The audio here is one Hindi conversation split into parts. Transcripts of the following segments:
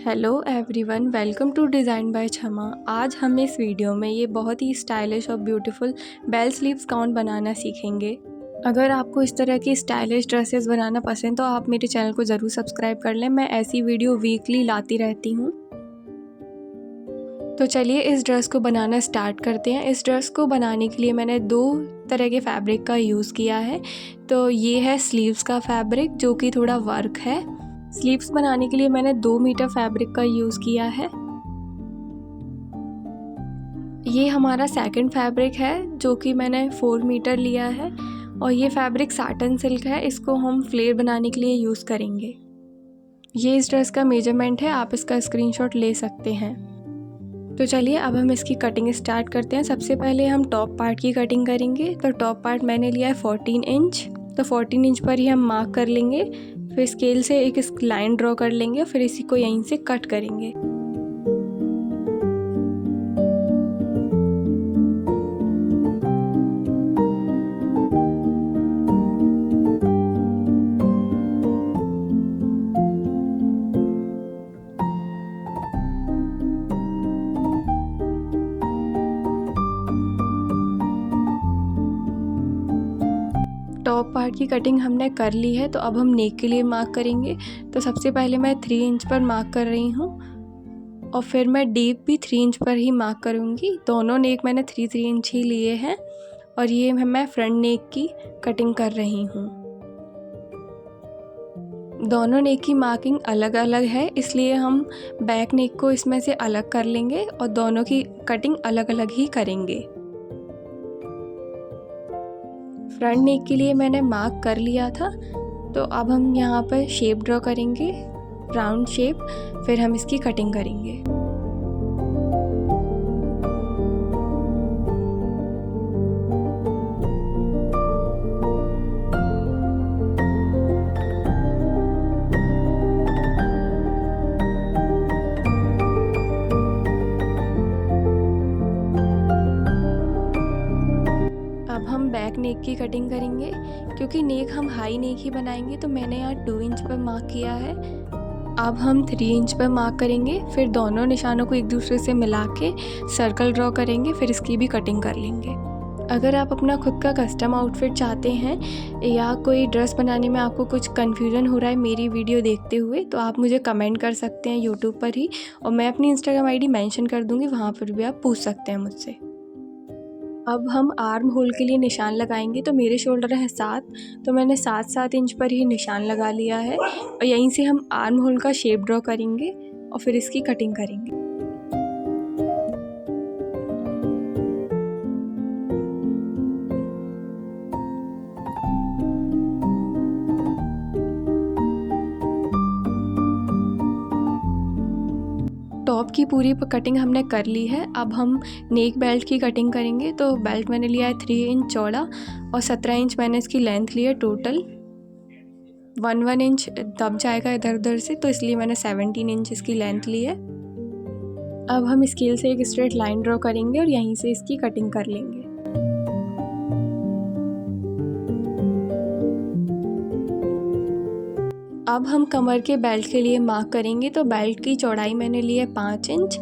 Hello everyone, welcome to design by Chhama. आज हम इस वीडियो में ये बहुत ही स्टाइलिश और ब्यूटीफुल बेल स्लीव्स गाउन बनाना सीखेंगे। अगर आपको इस तरह की स्टाइलिश ड्रेसेस बनाना पसंद तो आप मेरे चैनल को ज़रूर सब्सक्राइब कर लें। मैं ऐसी वीडियो वीकली लाती रहती हूँ। तो चलिए इस ड्रेस को बनाना स्टार्ट करते हैं। इस ड्रेस को बनाने के लिए मैंने दो तरह के फैब्रिक का यूज़ किया है। तो ये है स्लीव्स का फैब्रिक जो कि थोड़ा वर्क है। स्लीव्स बनाने के लिए मैंने 2 मीटर फैब्रिक का यूज़ किया है। ये हमारा सेकंड फैब्रिक है जो कि मैंने 4 मीटर लिया है और ये फैब्रिक साटन सिल्क है। इसको हम फ्लेयर बनाने के लिए यूज़ करेंगे। ये इस ड्रेस का मेजरमेंट है, आप इसका स्क्रीनशॉट ले सकते हैं। तो चलिए अब हम इसकी कटिंग स्टार्ट करते हैं। सबसे पहले हम टॉप पार्ट की कटिंग करेंगे। तो टॉप पार्ट मैंने लिया है 14 इंच। तो 14 इंच पर ही हम मार्क कर लेंगे। फिर स्केल से एक लाइन ड्रॉ कर लेंगे, फिर इसी को यहीं से कट करेंगे। टॉप पार्ट की कटिंग हमने कर ली है। तो अब हम नेक के लिए मार्क करेंगे। तो सबसे पहले मैं 3 इंच पर मार्क कर रही हूँ और फिर मैं डीप भी 3 इंच पर ही मार्क करूँगी। दोनों नेक मैंने 3 इंच ही लिए हैं और ये मैं फ्रंट नेक की कटिंग कर रही हूँ। दोनों नेक की मार्किंग अलग अलग है, इसलिए हम बैक नेक को इसमें से अलग कर लेंगे और दोनों की कटिंग अलग अलग ही करेंगे। फ्रंट नेक के लिए मैंने मार्क कर लिया था। तो अब हम यहाँ पर शेप ड्रॉ करेंगे, राउंड शेप, फिर हम इसकी कटिंग करेंगे। अब हम बैक नेक की कटिंग करेंगे। क्योंकि नेक हम हाई नेक ही बनाएंगे तो मैंने यहाँ 2 इंच पर मार्क किया है। अब हम 3 इंच पर मार्क करेंगे, फिर दोनों निशानों को एक दूसरे से मिला के सर्कल ड्रॉ करेंगे, फिर इसकी भी कटिंग कर लेंगे। अगर आप अपना खुद का कस्टम आउटफिट चाहते हैं या कोई ड्रेस बनाने में आपको कुछ कन्फ्यूज़न हो रहा है मेरी वीडियो देखते हुए, तो आप मुझे कमेंट कर सकते हैं यूट्यूब पर ही, और मैं अपनी इंस्टाग्राम ID मेंशन कर दूँगी, वहाँ पर भी आप पूछ सकते हैं मुझसे। अब हम आर्म होल के लिए निशान लगाएंगे। तो मेरे शोल्डर है 7, तो मैंने 7 इंच पर ही निशान लगा लिया है और यहीं से हम आर्म होल का शेप ड्रॉ करेंगे और फिर इसकी कटिंग करेंगे। टॉप की पूरी कटिंग हमने कर ली है। अब हम नेक बेल्ट की कटिंग करेंगे। तो बेल्ट मैंने लिया है 3 इंच चौड़ा और 17 इंच मैंने इसकी लेंथ ली है। टोटल 1 इंच दब जाएगा इधर उधर से, तो इसलिए मैंने 17 इंच इसकी लेंथ ली है। अब हम स्केल से एक स्ट्रेट लाइन ड्रॉ करेंगे और यहीं से इसकी कटिंग कर लेंगे। अब हम कमर के बेल्ट के लिए मार्क करेंगे। तो बेल्ट की चौड़ाई मैंने ली है 5 इंच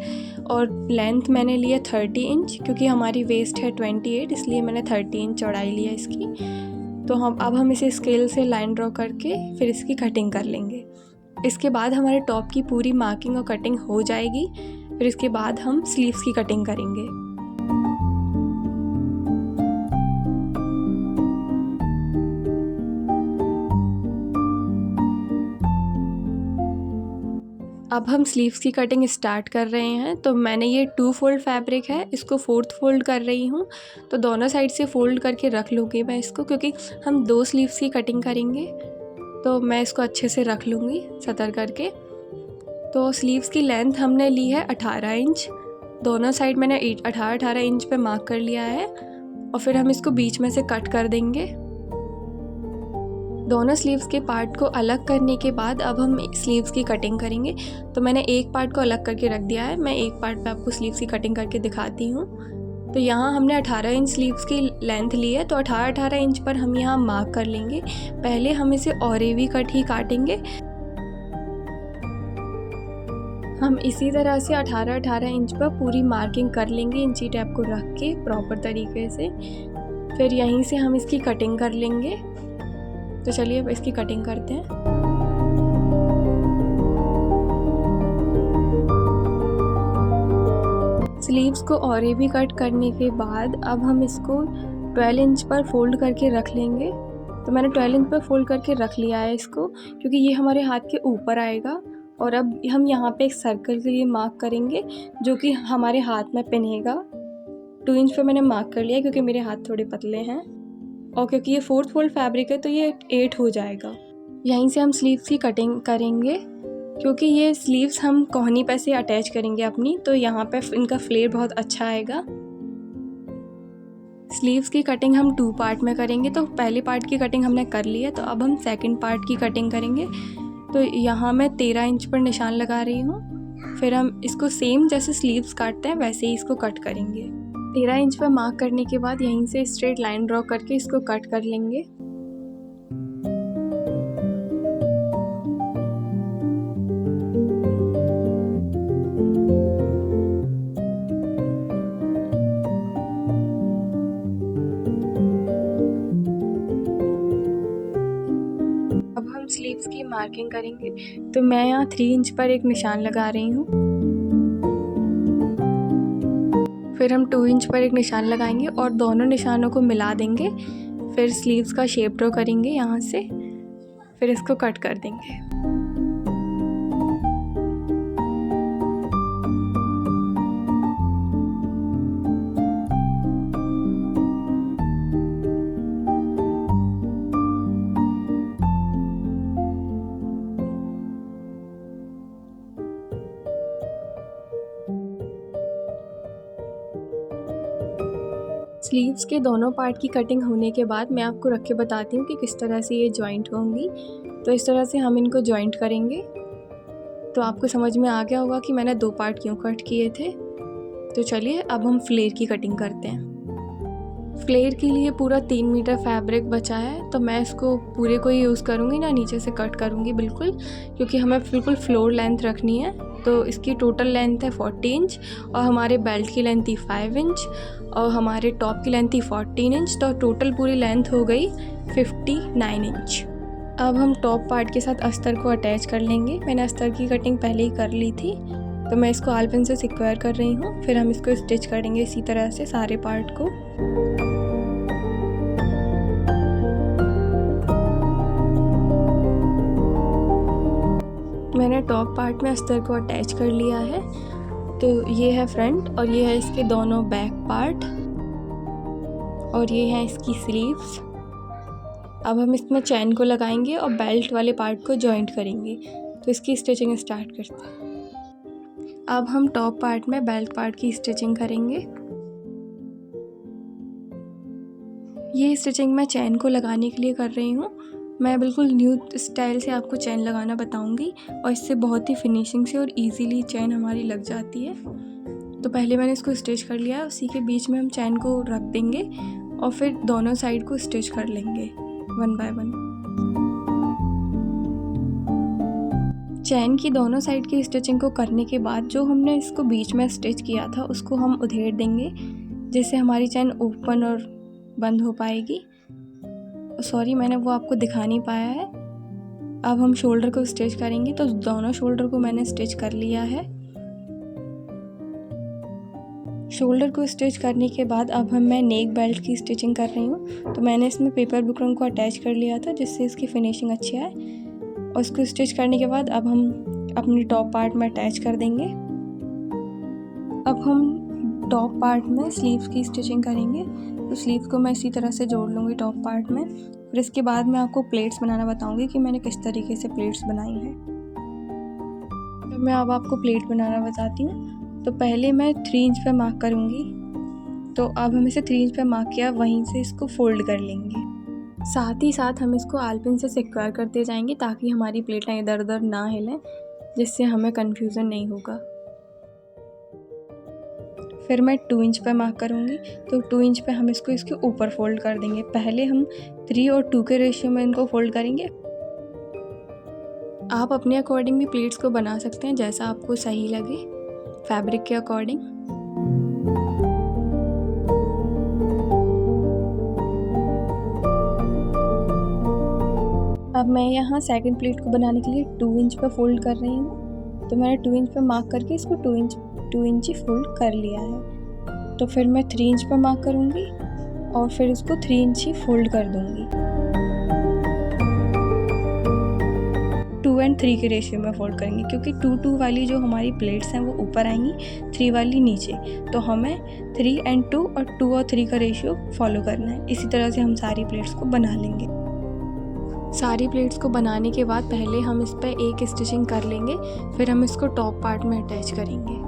और लेंथ मैंने ली है 30 इंच। क्योंकि हमारी वेस्ट है 28, इसलिए मैंने 30 इंच चौड़ाई ली है इसकी। तो अब हम इसे स्केल से लाइन ड्रॉ करके फिर इसकी कटिंग कर लेंगे। इसके बाद हमारे टॉप की पूरी मार्किंग और कटिंग हो जाएगी। फिर इसके बाद हम स्लीव्स की कटिंग करेंगे। अब हम स्लीव्स की कटिंग स्टार्ट कर रहे हैं। तो मैंने ये 2 फोल्ड फैब्रिक है, इसको 4th फोल्ड कर रही हूँ। तो दोनों साइड से फोल्ड करके रख लूँगी मैं इसको, क्योंकि हम 2 स्लीव्स की कटिंग करेंगे। तो मैं इसको अच्छे से रख लूँगी सतर करके। तो स्लीव्स की लेंथ हमने ली है 18 इंच। दोनों साइड मैंने 18 इंच पे मार्क कर लिया है और फिर हम इसको बीच में से कट कर देंगे। दोनों स्लीव्स के पार्ट को अलग करने के बाद अब हम स्लीव्स की कटिंग करेंगे। तो मैंने एक पार्ट को अलग करके रख दिया है। मैं एक पार्ट पे आपको स्लीव्स की कटिंग करके दिखाती हूँ। तो यहाँ हमने 18 इंच स्लीव्स की लेंथ ली है। तो 18 इंच पर हम यहाँ मार्क कर लेंगे। पहले हम इसे ऑरेवी कट ही काटेंगे। हम इसी तरह से 18-18 इंच पर पूरी मार्किंग कर लेंगे इंची टेप को रख के प्रॉपर तरीके से। फिर यहीं से हम इसकी कटिंग कर लेंगे। तो चलिए अब इसकी कटिंग करते हैं। स्लीव्स को और भी कट करने के बाद अब हम इसको 12 इंच पर फोल्ड करके रख लेंगे। तो मैंने 12 इंच पर फोल्ड करके रख लिया है इसको, क्योंकि ये हमारे हाथ के ऊपर आएगा। और अब हम यहाँ पे एक सर्कल के लिए मार्क करेंगे जो कि हमारे हाथ में पिनेगा। 2 इंच पे मैंने मार्क कर लिया क्योंकि मेरे हाथ थोड़े पतले हैं, और क्योंकि ये 4th फोल्ड फैब्रिक है तो ये 8 हो जाएगा। यहीं से हम स्लीव्स की कटिंग करेंगे, क्योंकि ये स्लीव्स हम कोहनी पे से अटैच करेंगे अपनी, तो यहाँ पे इनका फ्लेयर बहुत अच्छा आएगा। स्लीव्स की कटिंग हम 2 पार्ट में करेंगे। तो पहले पार्ट की कटिंग हमने कर ली है, तो अब हम सेकंड पार्ट की कटिंग करेंगे। तो यहाँ मैं 13 इंच पर निशान लगा रही हूँ। फिर हम इसको सेम जैसे स्लीव्स काटते हैं वैसे ही इसको कट करेंगे। 13 इंच पर मार्क करने के बाद यहीं से स्ट्रेट लाइन ड्रॉ करके इसको कट कर लेंगे। अब हम स्लीव्स की मार्किंग करेंगे। तो मैं यहाँ 3 इंच पर एक निशान लगा रही हूँ। फिर हम 2 इंच पर एक निशान लगाएंगे और दोनों निशानों को मिला देंगे। फिर स्लीव्स का शेप ड्रॉ करेंगे यहाँ से, फिर इसको कट कर देंगे। स्लीव्स के दोनों पार्ट की कटिंग होने के बाद मैं आपको रख के बताती हूँ कि किस तरह से ये जॉइंट होंगी। तो इस तरह से हम इनको जॉइंट करेंगे। तो आपको समझ में आ गया होगा कि मैंने 2 पार्ट क्यों कट किए थे। तो चलिए अब हम फ्लेयर की कटिंग करते हैं। फ्लेयर के लिए पूरा 3 मीटर फैब्रिक बचा है, तो मैं इसको पूरे को ही यूज़ करूँगी ना, नीचे से कट करूँगी बिल्कुल, क्योंकि हमें बिल्कुल फ्लोर लेंथ रखनी है। तो इसकी टोटल लेंथ है 40 इंच और हमारे बेल्ट की लेंथ थी 5 इंच और हमारे टॉप की लेंथ थी 14 इंच। तो टोटल पूरी लेंथ हो गई 59 इंच। अब हम टॉप पार्ट के साथ अस्तर को अटैच कर लेंगे। मैंने अस्तर की कटिंग पहले ही कर ली थी, तो मैं इसको आल पिन से सिक्योर कर रही हूँ। फिर हम इसको स्टिच करेंगे इसी तरह से सारे पार्ट को। मैंने टॉप पार्ट में अस्तर को अटैच कर लिया है। तो ये है फ्रंट और ये है इसके दोनों बैक पार्ट और ये है इसकी स्लीव्स। अब हम इसमें चैन को लगाएंगे और बेल्ट वाले पार्ट को जॉइंट करेंगे। तो इसकी स्टिचिंग स्टार्ट करते हैं। अब हम टॉप पार्ट में बेल्ट पार्ट की स्टिचिंग करेंगे। ये स्टिचिंग मैं चैन को लगाने के लिए कर रही हूँ। मैं बिल्कुल न्यू स्टाइल से आपको चैन लगाना बताऊंगी और इससे बहुत ही फिनिशिंग से और इजीली चैन हमारी लग जाती है। तो पहले मैंने इसको स्टिच कर लिया, उसी के बीच में हम चैन को रख देंगे और फिर दोनों साइड को स्टिच कर लेंगे 1 बाय 1। चैन की दोनों साइड की स्टिचिंग को करने के बाद जो हमने इसको बीच में स्टिच किया था उसको हम उधेड़ देंगे, जिससे हमारी चैन ओपन और बंद हो पाएगी। सॉरी, मैंने वो आपको दिखा नहीं पाया है। अब हम शोल्डर को स्टिच करेंगे। तो दोनों शोल्डर को मैंने स्टिच कर लिया है। शोल्डर को स्टिच करने के बाद अब मैं नेक बेल्ट की स्टिचिंग कर रही हूँ। तो मैंने इसमें पेपर बुकरम को अटैच कर लिया था, जिससे इसकी फिनिशिंग अच्छी आए। और उसको स्टिच करने के बाद अब हम अपनी टॉप पार्ट में अटैच कर देंगे। अब हम टॉप पार्ट में स्लीव्स की स्टिचिंग करेंगे। तो स्लीव्स को मैं इसी तरह से जोड़ लूँगी टॉप पार्ट में। फिर इसके बाद मैं आपको प्लेट्स बनाना बताऊँगी कि मैंने किस तरीके से प्लेट्स बनाई हैं। तो मैं अब आपको प्लेट बनाना बताती हूँ। तो पहले मैं 3 इंच पे मार्क करूँगी। तो अब हम इसे 3 इंच पे मार्क किया, वहीं से इसको फोल्ड कर लेंगे। साथ ही साथ हम इसको आल पिन से सिक्योर करते जाएंगे ताकि हमारी प्लेटें इधर उधर ना हिलें, जिससे हमें कन्फ्यूज़न नहीं होगा। फिर मैं 2 इंच पे मार्क करूँगी। तो 2 इंच पे हम इसको इसके ऊपर फोल्ड कर देंगे। पहले हम 3 और 2 के रेशियो में इनको फोल्ड करेंगे, आप अपने अकॉर्डिंग भी प्लेट्स को बना सकते हैं, जैसा आपको सही लगे फैब्रिक के अकॉर्डिंग। अब मैं यहाँ सेकंड प्लेट को बनाने के लिए 2 इंच पर फोल्ड कर रही हूँ। तो मैंने 2 इंच पर मार्क करके इसको 2 इंच ही फोल्ड कर लिया है। तो फिर मैं 3 इंच पर मार्क करूँगी और फिर इसको 3 इंच ही फोल्ड कर दूँगी। 2 और 3 के रेशियो में फोल्ड करेंगे, क्योंकि 2-2 वाली जो हमारी प्लेट्स हैं वो ऊपर आएंगी, 3 वाली नीचे। तो हमें 3 और 2 और 2 और 3 का रेशियो फॉलो करना है। इसी तरह से हम सारी प्लेट्स को बना लेंगे। सारी प्लेट्स को बनाने के बाद पहले हम इस पर एक स्टिचिंग कर लेंगे, फिर हम इसको टॉप पार्ट में अटैच करेंगे।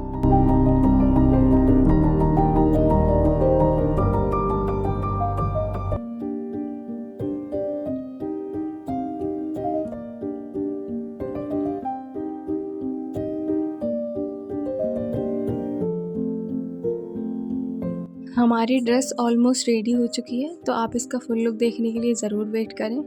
हमारी ड्रेस ऑलमोस्ट रेडी हो चुकी है, तो आप इसका फुल लुक देखने के लिए ज़रूर वेट करें।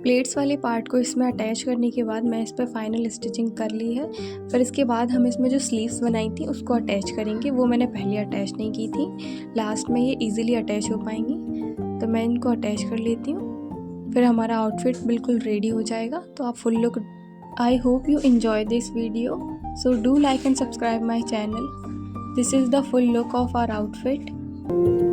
प्लेट्स वाले पार्ट को इसमें अटैच करने के बाद मैं इस पर फाइनल स्टिचिंग कर ली है। फिर इसके बाद हम इसमें जो स्लीव्स बनाई थी उसको अटैच करेंगे। वो मैंने पहले अटैच नहीं की थी, लास्ट में ये इजीली अटैच हो पाएंगी। तो मैं इनको अटैच कर लेती हूँ, फिर हमारा आउटफिट बिल्कुल रेडी हो जाएगा। तो आप full look, I hope you enjoy this video, so do like and subscribe my channel. This is the full look of our outfit.